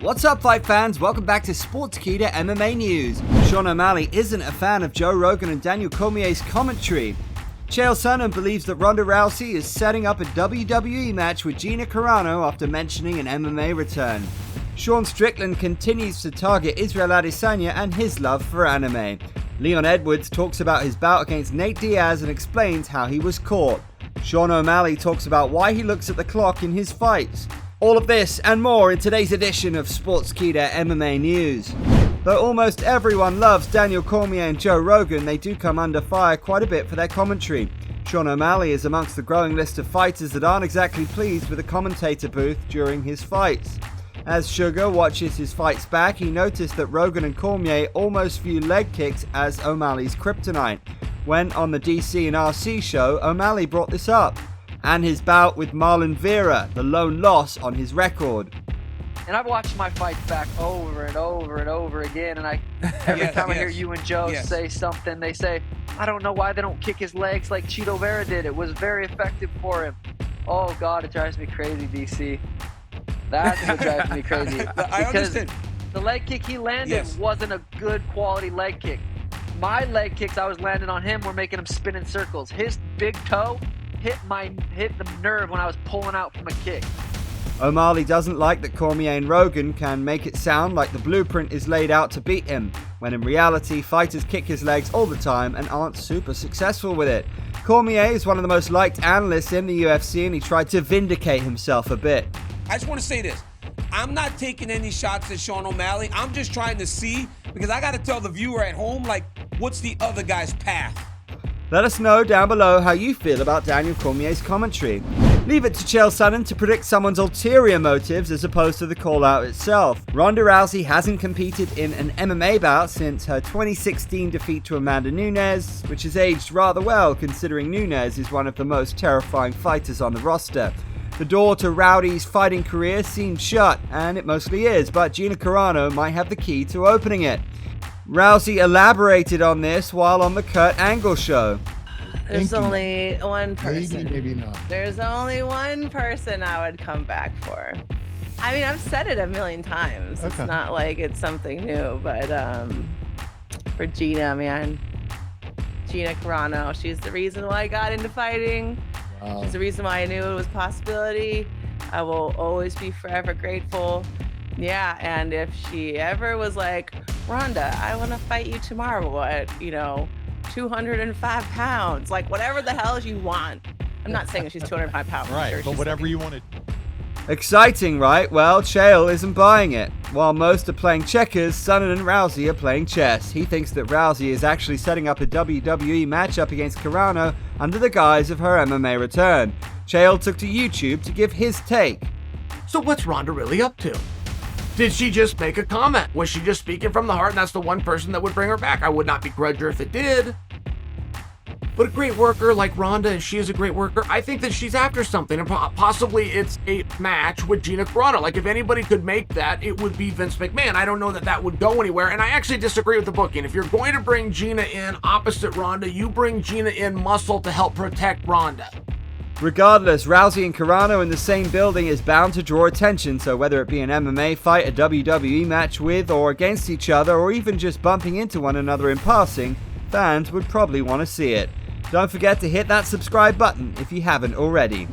What's up, fight fans? Welcome back to Sportskeeda MMA News. Sean O'Malley isn't a fan of Joe Rogan and Daniel Cormier's commentary. Chael Sonnen believes that Ronda Rousey is setting up a WWE match with Gina Carano after mentioning an MMA return. Strickland continues to target Israel Adesanya and his love for anime. Leon Edwards talks about his bout against Nate Diaz and explains how he was caught. Sean O'Malley talks about why he looks at the clock in his fights. All of this and more in today's edition of Sportskeeda MMA News. Though almost everyone loves Daniel Cormier and Joe Rogan, they do come under fire quite a bit for their commentary. Sean O'Malley is amongst the growing list of fighters that aren't exactly pleased with the commentator booth during his fights. As Sugar watches his fights back, he noticed that Rogan and Cormier almost view leg kicks as O'Malley's kryptonite. When on the DC and RC show, O'Malley brought this up. And his bout with Marlon Vera, the lone loss on his record. And I've watched my fights back over and over and over again, and every time I hear you and Joe say something, they say, I don't know why they don't kick his legs like Cheeto Vera did. It was very effective for him. Oh, God, it drives me crazy, DC. That's what drives me crazy. Because the leg kick he landed wasn't a good quality leg kick. My leg kicks I was landing on him were making him spin in circles. His big toe hit the nerve when I was pulling out from a kick. O'Malley doesn't like that Cormier and Rogan can make it sound like the blueprint is laid out to beat him, when in reality fighters kick his legs all the time and aren't super successful with it. Cormier is one of the most liked analysts in the UFC, and he tried to vindicate himself a bit. I just want to say this. I'm not taking any shots at Sean O'Malley. I'm just trying to see, because I got to tell the viewer at home, what's the other guy's path? Let us know down below how you feel about Daniel Cormier's commentary. Leave it to Chael Sonnen to predict someone's ulterior motives as opposed to the call-out itself. Ronda Rousey hasn't competed in an MMA bout since her 2016 defeat to Amanda Nunes, which has aged rather well considering Nunes is one of the most terrifying fighters on the roster. The door to Rowdy's fighting career seemed shut, and it mostly is, but Gina Carano might have the key to opening it. Rousey elaborated on this while on the Kurt Angle show. There's only one person. Maybe not. There's only one person I would come back for. I mean, I've said it a million times. Okay. It's not like it's something new, but for Gina, man. Gina Carano, she's the reason why I got into fighting. Wow. She's the reason why I knew it was a possibility. I will always be forever grateful. Yeah, and if she ever was like, Ronda, I want to fight you tomorrow at, 205 pounds. Like, whatever the hell you want. I'm not saying she's 205 pounds. Right, sure but whatever you wanted. Exciting, right? Well, Chael isn't buying it. While most are playing checkers, Sonnen and Rousey are playing chess. He thinks that Rousey is actually setting up a WWE matchup against Carano under the guise of her MMA return. Chael took to YouTube to give his take. So what's Ronda really up to? Did she just make a comment? Was she just speaking from the heart and that's the one person that would bring her back? I would not begrudge her if it did. But a great worker like Ronda, and she is a great worker, I think that she's after something, and possibly it's a match with Gina Carano. Like, if anybody could make that, it would be Vince McMahon. I don't know that that would go anywhere, and I actually disagree with the booking. If you're going to bring Gina in opposite Ronda, you bring Gina in muscle to help protect Ronda. Regardless, Rousey and Carano in the same building is bound to draw attention, so whether it be an MMA fight, a WWE match with or against each other, or even just bumping into one another in passing, fans would probably want to see it. Don't forget to hit that subscribe button if you haven't already.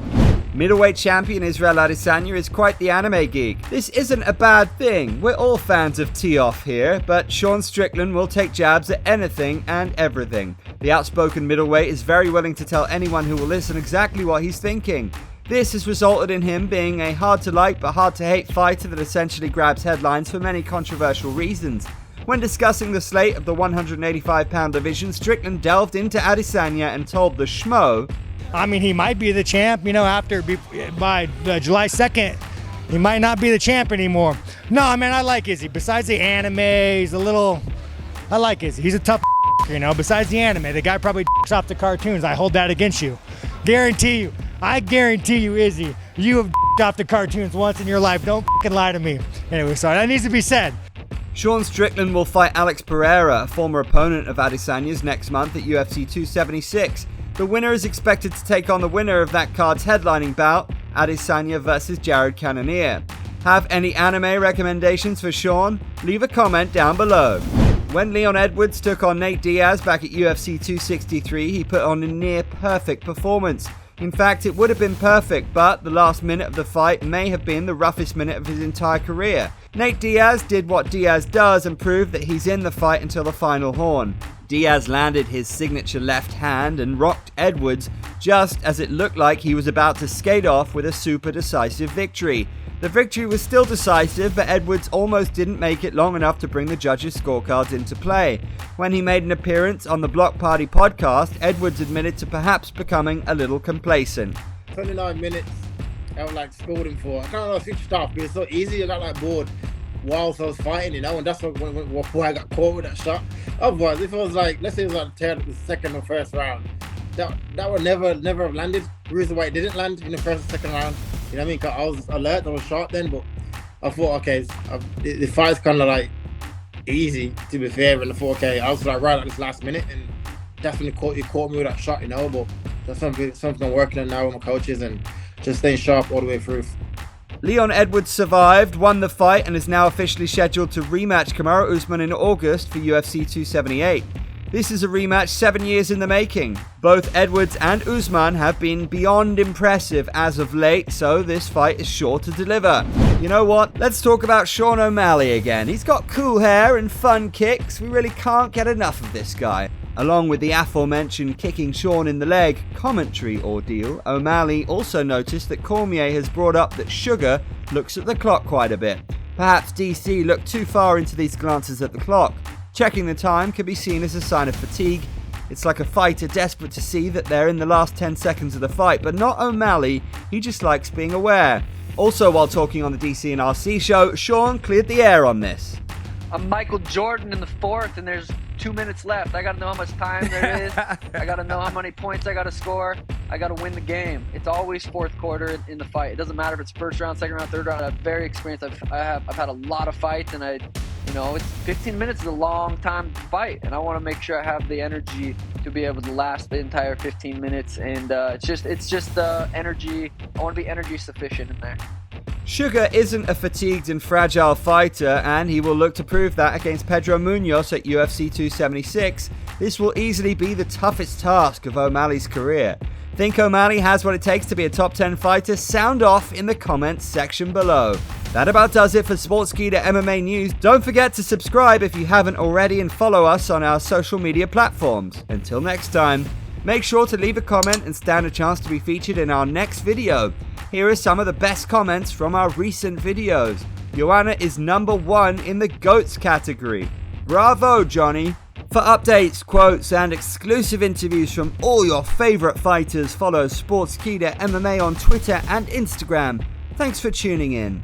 Middleweight champion Israel Adesanya is quite the anime geek. This isn't a bad thing. We're all fans of tee-off here, but Strickland will take jabs at anything and everything. The outspoken middleweight is very willing to tell anyone who will listen exactly what he's thinking. This has resulted in him being a hard-to-like but hard-to-hate fighter that essentially grabs headlines for many controversial reasons. When discussing the slate of the 185-pound division, Strickland delved into Adesanya and told the Schmo, I mean, he might be the champ, by July 2nd. He might not be the champ anymore. No, man, I like Izzy. Besides the anime, I like Izzy. He's a tough besides the anime. The guy probably off the cartoons. I hold that against you. I guarantee you, Izzy, you have off the cartoons once in your life. Don't lie to me. Anyway, sorry, that needs to be said. Strickland will fight Alex Pereira, a former opponent of Adesanya's, next month at UFC 276. The winner is expected to take on the winner of that card's headlining bout, Adesanya versus Jared Cannonier. Have any anime recommendations for Sean? Leave a comment down below. When Leon Edwards took on Nate Diaz back at UFC 263, he put on a near-perfect performance. In fact, it would have been perfect, but the last minute of the fight may have been the roughest minute of his entire career. Nate Diaz did what Diaz does and proved that he's in the fight until the final horn. Diaz landed his signature left hand and rocked Edwards just as it looked like he was about to skate off with a super decisive victory. The victory was still decisive, but Edwards almost didn't make it long enough to bring the judges' scorecards into play. When he made an appearance on the Block Party podcast, Edwards admitted to perhaps becoming a little complacent. 29 minutes, I was scored him for. I kind of switched off because it's so easy. I got bored whilst I was fighting, and that's why I got caught with that shot. Otherwise, if it was let's say it was the second or first round, that would never have landed. The reason why it didn't land in the first and second round, you know what I mean? Cause I was alert, I was sharp then, but I thought, okay, the fight's kind of easy, to be fair, and I thought, okay, I was right at this last minute, and definitely caught me with that shot, but that's something I'm working on now with my coaches, and just staying sharp all the way through. Leon Edwards survived, won the fight, and is now officially scheduled to rematch Kamaru Usman in August for UFC 278. This is a rematch 7 years in the making. Both Edwards and Usman have been beyond impressive as of late, so this fight is sure to deliver. You know what? Let's talk about Sean O'Malley again. He's got cool hair and fun kicks. We really can't get enough of this guy. Along with the aforementioned kicking Sean in the leg commentary ordeal, O'Malley also noticed that Cormier has brought up that Sugar looks at the clock quite a bit. Perhaps DC looked too far into these glances at the clock. Checking the time can be seen as a sign of fatigue. It's like a fighter desperate to see that they're in the last 10 seconds of the fight, but not O'Malley, he just likes being aware. Also, while talking on the DC and RC show, Sean cleared the air on this. I'm Michael Jordan in the fourth, and there's 2 minutes left. I got to know how much time there is. I got to know how many points I got to score. I got to win the game. It's always fourth quarter in the fight. It doesn't matter if it's first round, second round, third round. I'm very experienced. I've had a lot of fights, and it's 15 minutes is a long time to fight, and I want to make sure I have the energy to be able to last the entire 15 minutes. And it's just the energy. I want to be energy sufficient in there. Sugar isn't a fatigued and fragile fighter, and he will look to prove that against Pedro Munoz at UFC 276. This will easily be the toughest task of O'Malley's career. Think O'Malley has what it takes to be a top 10 fighter? Sound off in the comments section below. That about does it for Sportskeeda MMA News. Don't forget to subscribe if you haven't already and follow us on our social media platforms. Until next time, make sure to leave a comment and stand a chance to be featured in our next video. Here are some of the best comments from our recent videos. Joanna is #1 in the GOATS category. Bravo, Johnny. For updates, quotes, and exclusive interviews from all your favorite fighters, follow Sportskeeda MMA on Twitter and Instagram. Thanks for tuning in.